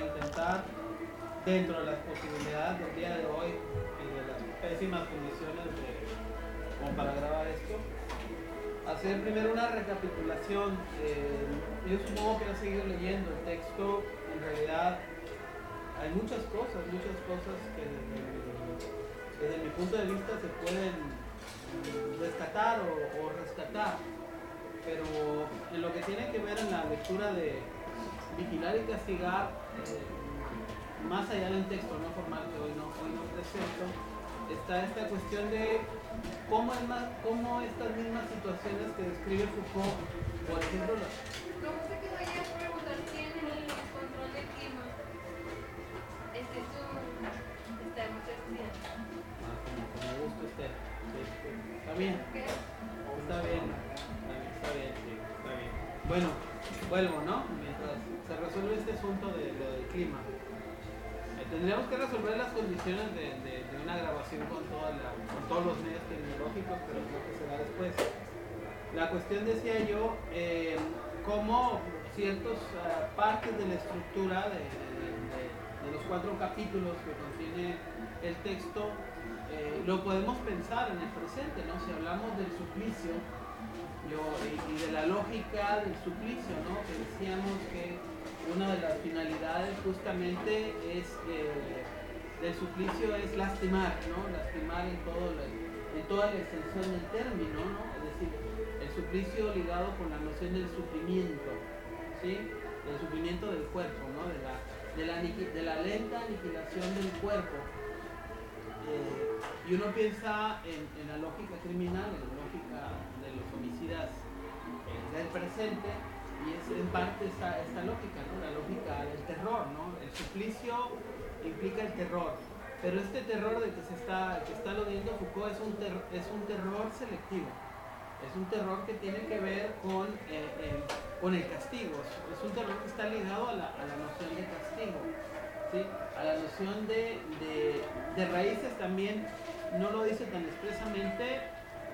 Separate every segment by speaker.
Speaker 1: intentar, dentro de las posibilidades del día de hoy y de las pésimas condiciones como para grabar esto, hacer primero una recapitulación. Yo supongo que voy a seguir leyendo el texto. En realidad hay muchas cosas que desde mi punto de vista se pueden rescatar o rescatar, pero en lo que tiene que ver en la lectura de vigilar y castigar, más allá del texto no formal que hoy no presento, está esta cuestión de cómo estas mismas situaciones que describe Foucault, por ejemplo,
Speaker 2: ¿Cómo se quedó ya a preguntar quién en el control del clima? Está en muchas estudiantes.
Speaker 1: como gusto está bien.
Speaker 2: ¿Qué?
Speaker 1: Está bien. Bueno, vuelvo, ¿no? Mientras se resuelve este asunto de lo del clima. Tendríamos que resolver las condiciones de una grabación con todos los medios tecnológicos, pero creo que será después. La cuestión, decía yo, cómo ciertas partes de la estructura de los 4 capítulos que contiene el texto, lo podemos pensar en el presente, ¿no? Si hablamos del suplicio y de la lógica del suplicio, ¿no? Que decíamos que una de las finalidades justamente del suplicio es lastimar, ¿no? Lastimar en toda la extensión del término, ¿no? Es decir, el suplicio ligado con la noción del sufrimiento, ¿sí? Del sufrimiento del cuerpo, ¿no? De la lenta aniquilación del cuerpo. Y uno piensa en la lógica criminal, en la lógica de los homicidas del presente, y es en parte esta lógica, ¿no? La lógica del terror, ¿no? El suplicio implica el terror, pero este terror del que está aludiendo Foucault es un terror selectivo, es un terror que tiene que ver con el castigo, es un terror que está ligado a la noción de castigo, ¿sí? A la noción de raíces también, no lo dice tan expresamente,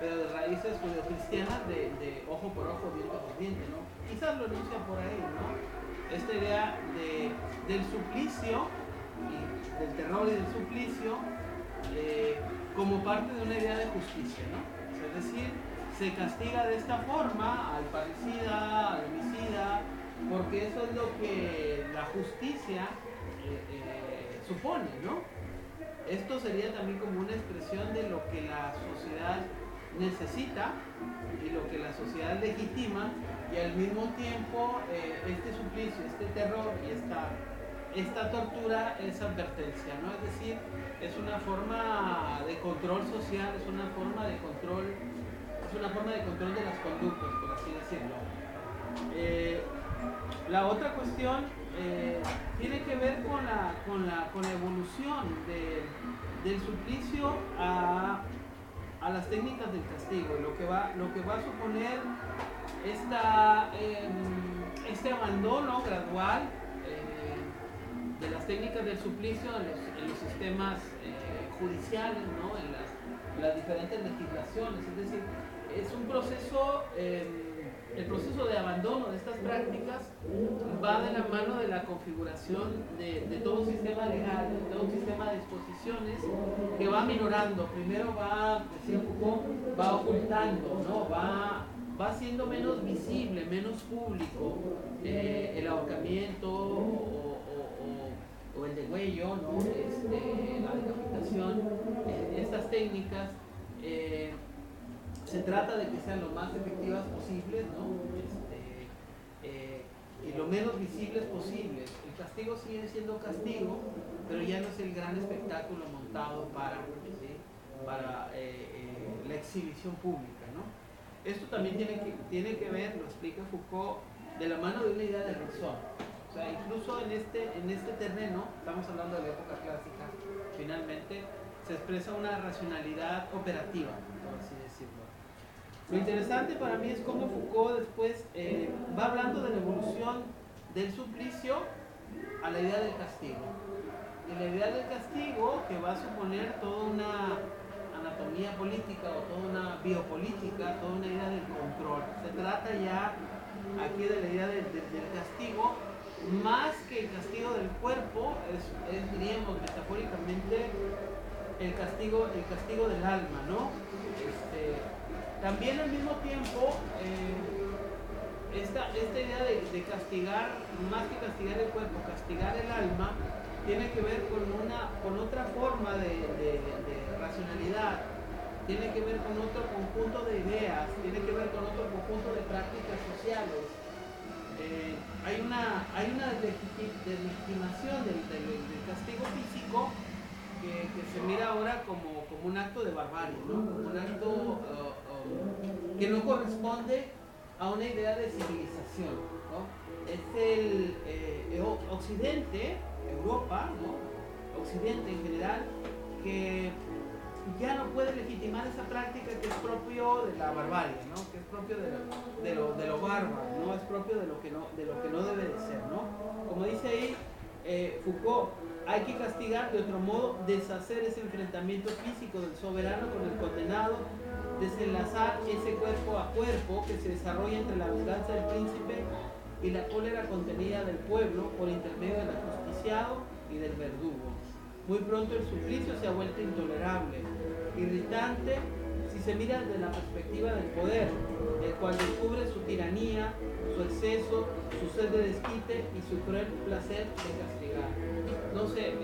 Speaker 1: pero de raíces judeocristianas de ojo por ojo, diente por diente, ¿no? Quizás lo enuncia por ahí, ¿no? Esta idea del suplicio, y del terror y del suplicio, como parte de una idea de justicia, ¿no? Es decir, se castiga de esta forma al parricida, al homicida, porque eso es lo que la justicia supone, ¿no? Esto sería también como una expresión de lo que la sociedad necesita y lo que la sociedad legitima, y al mismo tiempo este suplicio, este terror y esta tortura es advertencia, ¿no? Es decir, es una forma de control social, es una forma de control de las conductas, por así decirlo. La otra cuestión tiene que ver con la evolución del suplicio a las técnicas del castigo, lo que va a suponer este abandono gradual de las técnicas del suplicio en los sistemas judiciales, ¿no? En las diferentes legislaciones. Es decir, es un proceso, el proceso de abandono de estas prácticas va de la mano de la configuración de todo un sistema legal, de todo un sistema de disposiciones que va minorando. Primero decía Foucault, va ocultando, ¿no? Va siendo menos visible, menos público el ahorcamiento o el degüello, ¿no? La decapitación, estas técnicas. Se trata de que sean lo más efectivas posibles, ¿no? Y lo menos visibles posibles. El castigo sigue siendo castigo, pero ya no es el gran espectáculo montado para la exhibición pública, ¿no? Esto también tiene que ver, lo explica Foucault, de la mano de una idea de razón. O sea, incluso en este terreno, estamos hablando de la época clásica, finalmente se expresa una racionalidad operativa, por así decirlo. Lo interesante para mí es cómo Foucault después va hablando de la evolución del suplicio a la idea del castigo. Y la idea del castigo, que va a suponer toda una anatomía política o toda una biopolítica, toda una idea del control. Se trata ya aquí de la idea del castigo más que el castigo del cuerpo, diríamos metafóricamente, el castigo del alma, ¿no? También al mismo tiempo, esta idea de castigar, más que castigar el cuerpo, castigar el alma, tiene que ver con otra forma de racionalidad, tiene que ver con otro conjunto de ideas, tiene que ver con otro conjunto de prácticas sociales. Hay una deslegitimación del castigo físico que se mira ahora como un acto de barbarie, ¿no? Como un acto que no corresponde a una idea de civilización, ¿no? Es el Occidente, Europa, ¿no? Occidente en general, que ya no puede legitimar esa práctica que es propio de la barbarie, ¿no? Que es propio de lo bárbaro, ¿no? Es propio de lo que no debe de ser, ¿no? Como dice ahí Foucault, hay que castigar de otro modo, deshacer ese enfrentamiento físico del soberano con el condenado, desenlazar ese cuerpo a cuerpo que se desarrolla entre la venganza del príncipe y la cólera contenida del pueblo por intermedio del ajusticiado y del verdugo. Muy pronto el suplicio se ha vuelto intolerable, irritante si se mira desde la perspectiva del poder, el cual descubre su tiranía, su exceso, su sed de desquite y su cruel placer de castigar. No sé,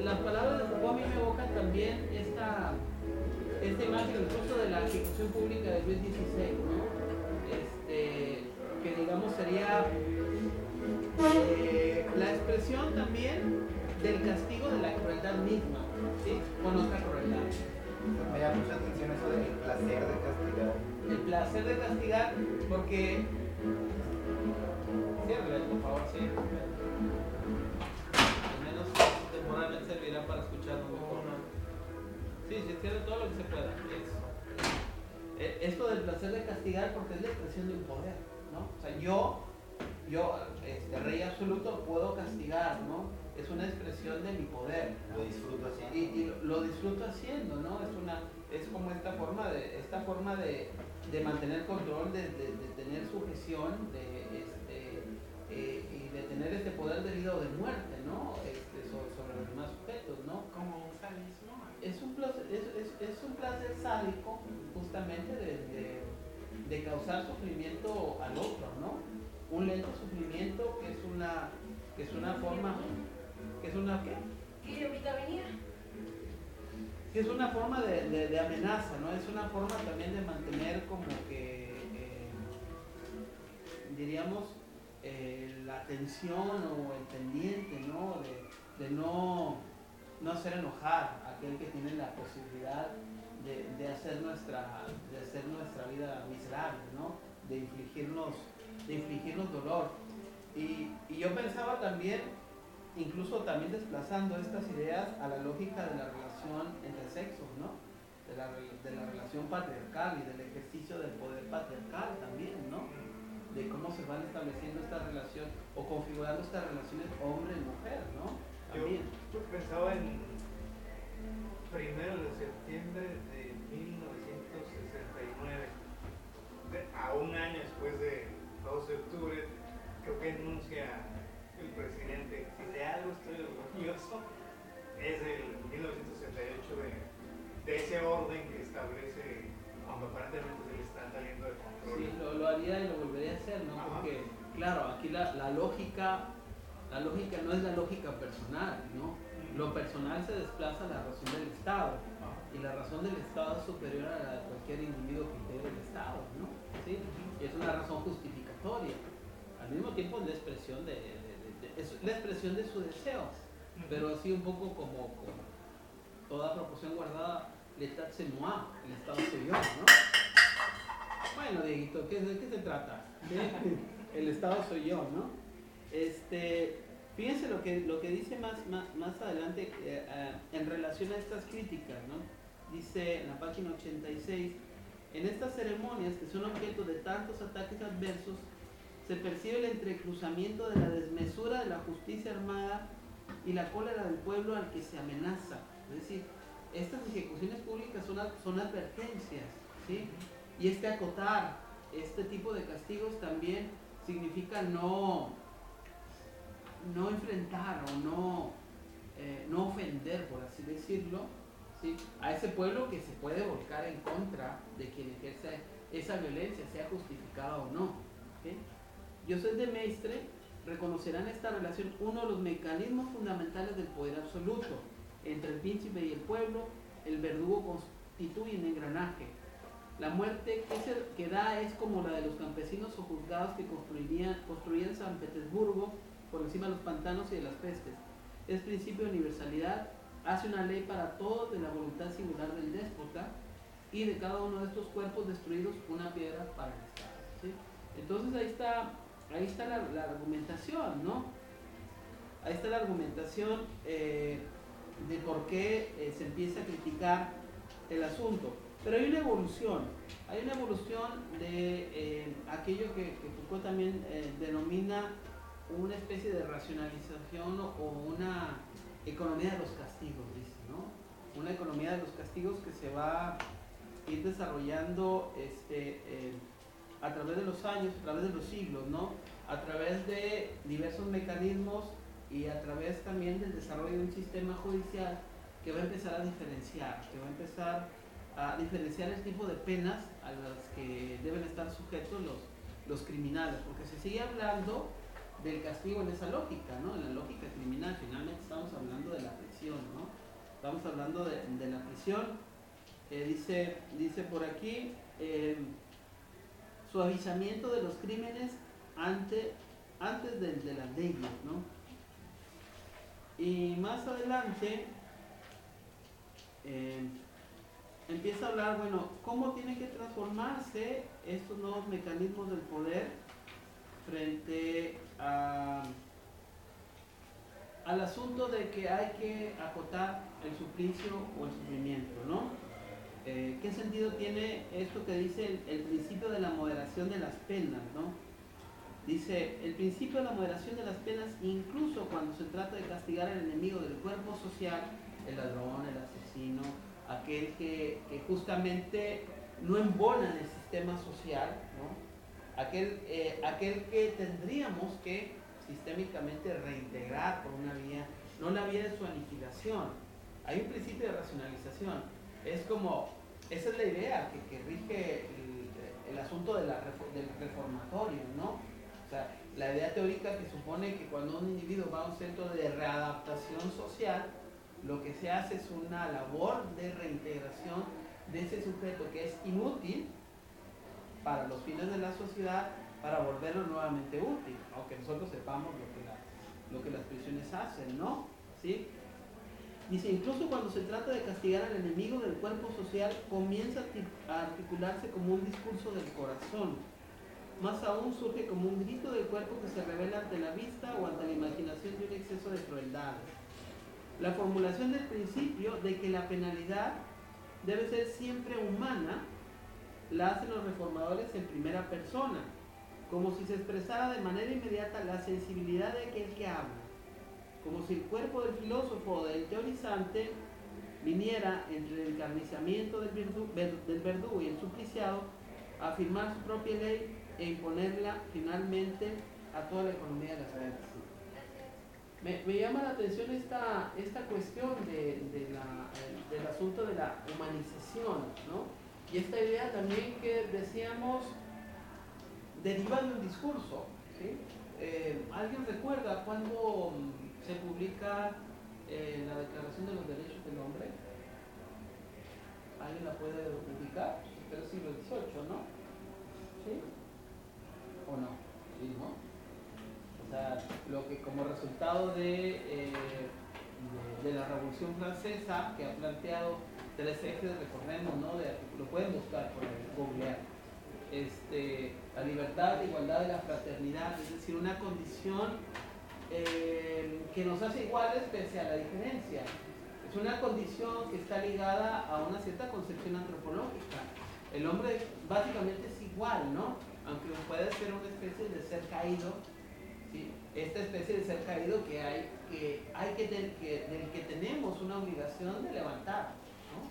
Speaker 1: las palabras de Foucault a mí me evocan también esta imagen incluso de la ejecución pública de Luis XVI, ¿no? Que digamos sería la expresión también del castigo de la crueldad misma, ¿sí? Con otra crueldad.
Speaker 3: Me llama mucha atención eso del placer de castigar.
Speaker 1: El placer de castigar, porque... Cierre, por favor, sí. Al menos temporalmente servirá para escucharlo mejor. Sí, cierre todo lo que se pueda. Esto del placer de castigar, porque es la expresión de un poder, ¿no? O sea, yo rey absoluto, puedo castigar, ¿no? Es una expresión de mi poder, ¿no?
Speaker 3: Lo disfruto haciendo.
Speaker 1: Y lo disfruto haciendo, ¿no? Es como esta forma de mantener control, de tener sujeción, y de tener este poder de vida o de muerte, ¿no? Sobre los demás sujetos, ¿no?
Speaker 4: Como un sadismo.
Speaker 1: Es un placer sádico, justamente, de causar sufrimiento al otro, ¿no? Un lento sufrimiento que es una forma, que es una ¿qué?
Speaker 2: ¿Qué ahorita venía?
Speaker 1: Que es una forma de amenaza, ¿no? Es una forma también de mantener como que, diríamos, la tensión o el pendiente, ¿no? De no hacer enojar a aquel que tiene la posibilidad de hacer nuestra vida miserable, ¿no? De infligirnos dolor. Y yo pensaba también, incluso también desplazando estas ideas a la lógica de la relación entre sexos, ¿no? De la relación patriarcal y del ejercicio del poder patriarcal también, ¿no? De cómo se van estableciendo esta relación o configurando estas relaciones hombre-mujer, ¿no? También.
Speaker 4: Yo pensaba en 1 de septiembre de 1969, a un año después de 12 de octubre, creo que enuncia el presidente: si de algo estoy orgulloso, es el 1968 de ese orden que establece, aunque aparentemente se le está saliendo de control.
Speaker 1: Sí, lo haría y lo volvería a hacer, ¿no? Porque, claro, aquí la lógica no es la lógica personal, ¿no? Lo personal se desplaza a la razón del Estado, y la razón del Estado es superior a la de cualquier individuo que integre el Estado, ¿no? ¿Sí? Y es una razón justificatoria. Al mismo tiempo es la expresión es la expresión de su deseo, pero así un poco como toda proporción guardada, l'état c'est moi, el Estado soy yo, ¿no? Bueno, Dieguito, ¿de qué se trata? El Estado soy yo, ¿no? Fíjense lo que dice más adelante en relación a estas críticas, ¿no? Dice en la página 86, en estas ceremonias que son objeto de tantos ataques adversos, se percibe el entrecruzamiento de la desmesura de la justicia armada y la cólera del pueblo al que se amenaza. Es decir, estas ejecuciones públicas son advertencias, ¿sí? Y acotar este tipo de castigos también significa no no enfrentar o no ofender, por así decirlo, ¿sí?, a ese pueblo que se puede volcar en contra de quien ejerce esa violencia, sea justificada o no. ¿Sí? Joseph de Maistre reconocerá en esta relación uno de los mecanismos fundamentales del poder absoluto. Entre el príncipe y el pueblo, el verdugo constituye un engranaje. La muerte que da es como la de los campesinos o juzgados que construían San Petersburgo por encima de los pantanos y de las pestes. Es principio de universalidad, hace una ley para todos de la voluntad singular del déspota y de cada uno de estos cuerpos destruidos una piedra para el Estado. ¿Sí? Entonces ahí está la argumentación, ¿no? Ahí está la argumentación de por qué se empieza a criticar el asunto. Pero hay una evolución de aquello que Foucault también denomina una especie de racionalización o una economía de los castigos, dice, ¿no? Una economía de los castigos que se va a ir desarrollando a través de los años, a través de los siglos, ¿no? A través de diversos mecanismos y a través también del desarrollo de un sistema judicial que va a empezar a diferenciar, el tipo de penas a las que deben estar sujetos los criminales, porque se sigue hablando del castigo en esa lógica, ¿no? En la lógica criminal, finalmente estamos hablando de la prisión, ¿no? Estamos hablando de la prisión. Dice por aquí, suavizamiento de los crímenes antes de las leyes, ¿no? Y más adelante empieza a hablar, bueno, cómo tienen que transformarse estos nuevos mecanismos del poder frente al asunto de que hay que acotar el suplicio o el sufrimiento, ¿no? ¿Qué sentido tiene esto que dice el principio de la moderación de las penas, ¿no? Dice, el principio de la moderación de las penas, incluso cuando se trata de castigar al enemigo del cuerpo social, el ladrón, el asesino, aquel que justamente no embona en el sistema social, ¿no? Aquel que tendríamos que sistémicamente reintegrar por una vía, no la vía de su aniquilación. Hay un principio de racionalización. Esa es la idea que rige el asunto del reformatorio, ¿no? O sea, la idea teórica que supone que cuando un individuo va a un centro de readaptación social, lo que se hace es una labor de reintegración de ese sujeto que es inútil para los fines de la sociedad, para volverlo nuevamente útil, aunque nosotros sepamos lo que las prisiones hacen, ¿no? ¿Sí? Dice, incluso cuando se trata de castigar al enemigo del cuerpo social, comienza a articularse como un discurso del corazón. Más aún surge como un grito del cuerpo que se revela ante la vista o ante la imaginación de un exceso de crueldad. La formulación del principio de que la penalidad debe ser siempre humana la hacen los reformadores en primera persona, como si se expresara de manera inmediata la sensibilidad de aquel que habla, como si el cuerpo del filósofo o del teorizante viniera entre el encarnizamiento del verdugo y el supliciado a afirmar su propia ley e imponerla finalmente a toda la economía de las artes. Me llama la atención esta cuestión del asunto de la humanización, ¿no? Y esta idea también que decíamos deriva de un discurso, ¿sí? ¿Alguien recuerda cuándo se publica la Declaración de los Derechos del Hombre? ¿Alguien la puede ubicar? Pero siglo XVIII, ¿no? ¿Sí? ¿O no? ¿Sí, no? O sea, lo que como resultado de la Revolución Francesa, que ha planteado tres ejes, recordemos, ¿no? Lo pueden buscar por ahí, googlear. La libertad, la igualdad y la fraternidad, es decir, una condición que nos hace iguales pese a la diferencia. Es una condición que está ligada a una cierta concepción antropológica. El hombre básicamente es igual, ¿no? Aunque puede ser una especie de ser caído, ¿sí? Esta especie de ser caído del que tenemos una obligación de levantar, ¿no?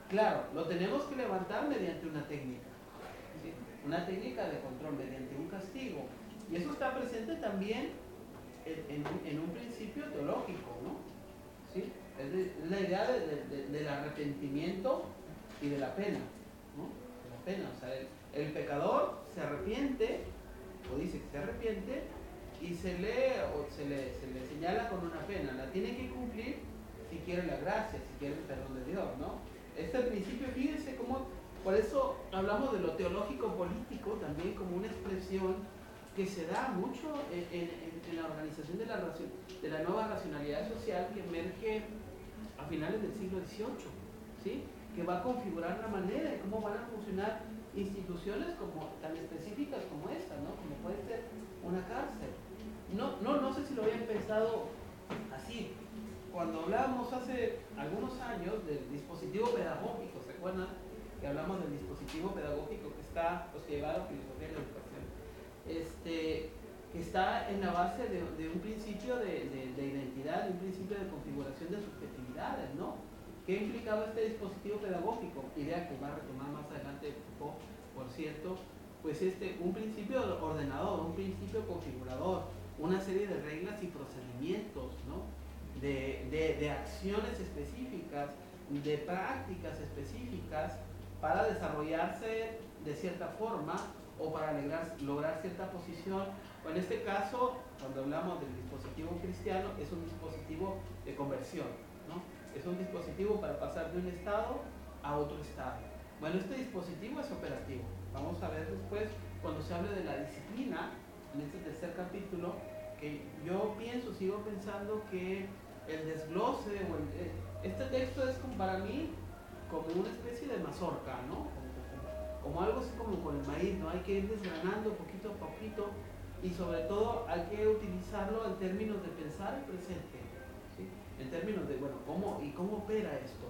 Speaker 1: Claro, lo tenemos que levantar mediante una técnica, ¿sí? Una técnica de control, mediante un castigo. Y eso está presente también en un principio teológico, ¿no? ¿Sí? Es la idea del arrepentimiento y de la pena, ¿no? De la pena, o sea, el pecador se arrepiente, o dice que se arrepiente, y se le señala con una pena, la tiene que cumplir si quiere la gracia, si quiere el perdón de Dios, ¿no? Este principio, fíjense cómo, por eso hablamos de lo teológico político también como una expresión que se da mucho en la organización de la nueva racionalidad social que emerge a finales del siglo XVIII, ¿sí? Que va a configurar la manera de cómo van a funcionar instituciones como, tan específicas como esta, ¿no? Como puede ser una cárcel. No sé si lo habían pensado así. Cuando hablábamos hace algunos años del dispositivo pedagógico, ¿se acuerdan? Que hablamos del dispositivo pedagógico que está, los que llevaron filosofía de la educación, que está en la base de un principio de identidad, de un principio de configuración de subjetividades, ¿no? ¿Qué implicaba este dispositivo pedagógico? Idea que va a retomar más adelante Foucault, por cierto, pues un principio ordenador, un principio configurador, una serie de reglas y procedimientos, ¿no? De acciones específicas, de prácticas específicas para desarrollarse de cierta forma o para lograr cierta posición. O en este caso, cuando hablamos del dispositivo cristiano, es un dispositivo de conversión, ¿no? Es un dispositivo para pasar de un estado a otro estado. Bueno, este dispositivo es operativo. Vamos a ver después, cuando se hable de la disciplina, en este tercer capítulo, que yo sigo pensando que el desglose, este texto es para mí como una especie de mazorca, ¿no? Como algo así como con el maíz, ¿no? Hay que ir desgranando poquito a poquito y sobre todo hay que utilizarlo en términos de pensar el presente, ¿sí? En términos de, bueno, ¿cómo opera esto?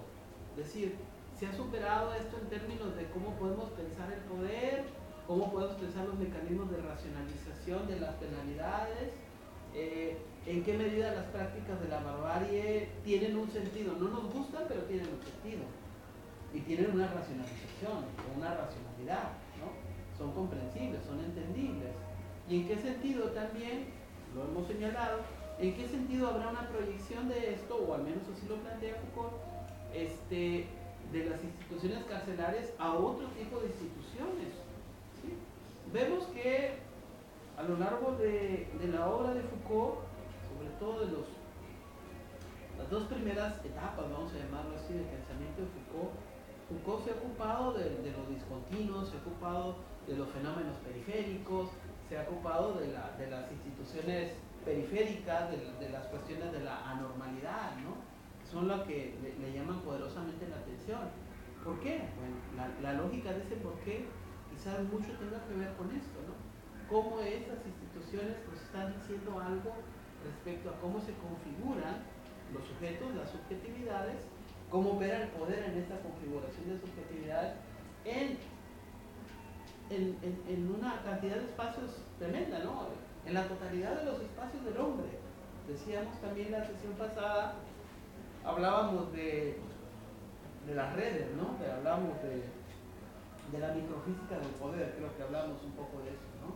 Speaker 1: Es decir, se ha superado esto en términos de cómo podemos pensar el poder, cómo podemos pensar los mecanismos de racionalización de las penalidades, en qué medida las prácticas de la barbarie tienen un sentido, no nos gustan, pero tienen un sentido. Y tienen una racionalización, una racionalidad, ¿no? Son comprensibles, son entendibles. ¿Y en qué sentido también, lo hemos señalado, en qué sentido habrá una proyección de esto, o al menos así lo plantea Foucault, de las instituciones carcelarias a otro tipo de instituciones? ¿Sí? Vemos que a lo largo de la obra de Foucault, sobre todo de las dos primeras etapas, vamos a llamarlo así, del pensamiento de Foucault se ha ocupado de lo discontinuo, se ha ocupado de los fenómenos periféricos, se ha ocupado de las instituciones periféricas, de las cuestiones de la anormalidad, ¿no? Son las que le llaman poderosamente la atención. ¿Por qué? Bueno, la lógica de ese por qué quizás mucho tenga que ver con esto, ¿no? Cómo esas instituciones pues están diciendo algo respecto a cómo se configuran los sujetos, las subjetividades, cómo opera el poder en esta configuración de subjetividades en una cantidad de espacios tremenda, ¿no? En la totalidad de los espacios del hombre. Decíamos también la sesión pasada, hablábamos de las redes, ¿no? Hablábamos de la microfísica del poder, creo que hablamos un poco de eso, ¿no?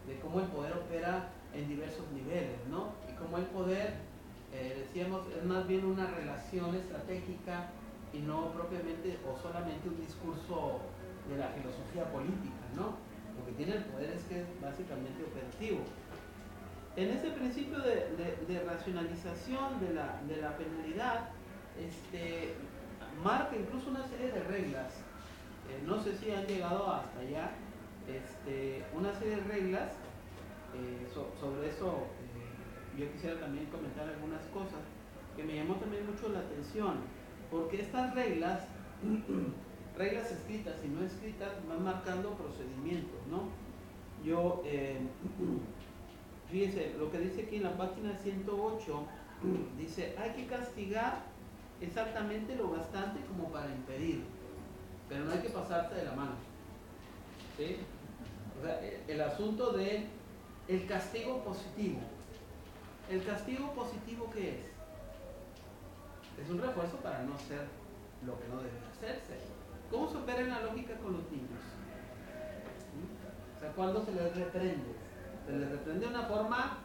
Speaker 1: De cómo el poder opera en diversos niveles, ¿no? Y cómo el poder, decíamos, es más bien una relación estratégica y no propiamente o solamente un discurso de la filosofía política, ¿no? Lo que tiene el poder es que es básicamente operativo. En ese principio de racionalización de la penalidad, marca incluso una serie de reglas. No sé si han llegado hasta allá, una serie de reglas. Sobre eso yo quisiera también comentar algunas cosas que me llamó también mucho la atención, porque estas reglas, reglas escritas y no escritas, van marcando procedimientos, ¿no? Fíjense, lo que dice aquí en la página 108, dice, hay que castigar exactamente lo bastante como para impedir, pero no hay que pasarse de la mano, ¿sí? O sea, el asunto de el castigo positivo. ¿El castigo positivo qué es? Es un refuerzo para no hacer lo que no debe hacerse. ¿Cómo se opera en la lógica con los niños? ¿Sí? O sea, ¿cuándo se les reprende? Se les reprende de una forma